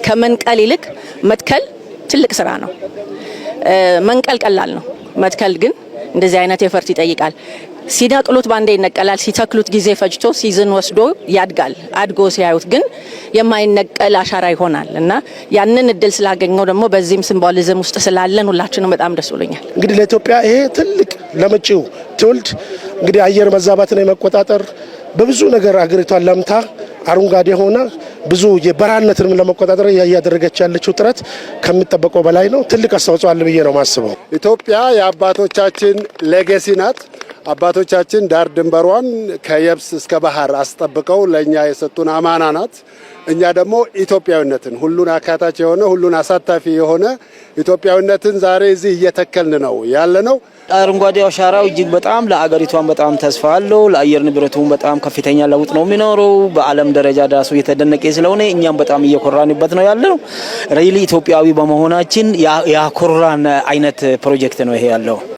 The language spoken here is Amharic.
ከመንቀል ይልቅ መትከል ትልቅ ስራ ነው። መንቀል ቀላል ነው። መትከል ግን እንደዚህ አይነት ኤፈርት ይጠይቃል። ሲነቅሉት ባንዴ ይነቀላል፣ ሲተክሉት ጊዜ ፈጅቶ ሲዝን ወስዶ ያድጋል። አድጎ ሲያዩት ግን የማይነቀል አሻራ ይሆናል እና ያንን እድል ስላገኘው ደግሞ በዚህም ሲምቦሊዝም ውስጥ ስላለን ሁላችንም በጣም ደስ ብሎኛል። እንግዲህ ለኢትዮጵያ ይሄ ትልቅ ለመጪው ትውልድ እንግዲህ አየር መዛባትን የመቆጣጠር በብዙ ነገር አገሪቷን ለምታ አረንጓዴ ሆና ብዙ የበረሃነትን ለመቆጣጠር ያያደረገች ያለችው ጥረት ከሚጠበቀው በላይ ነው። ትልቅ አስተዋጽኦ አለ ብዬ ነው ማስበው። ኢትዮጵያ የአባቶቻችን ሌጋሲ ናት። አባቶቻችን ዳር ድንበሯን ከየብስ እስከ ባህር አስጠብቀው ለኛ የሰጡን አማና ናት። እኛ ደግሞ ኢትዮጵያዊነትን ሁሉን አካታች የሆነ ሁሉን አሳታፊ የሆነ ኢትዮጵያዊነትን ዛሬ እዚህ እየተከልን ነው ያለነው። አረንጓዴው አሻራው እጅግ በጣም ለአገሪቷን በጣም ተስፋ አለው። ለአየር ንብረቱም በጣም ከፍተኛ ለውጥ ነው የሚኖረው። በዓለም ደረጃ ዳሱ የተደነቀ ስለሆነ እኛም በጣም እየኮራንበት ነው ያለነው። ሪሊ ኢትዮጵያዊ በመሆናችን ያኮራን አይነት ፕሮጀክት ነው ይሄ ያለው።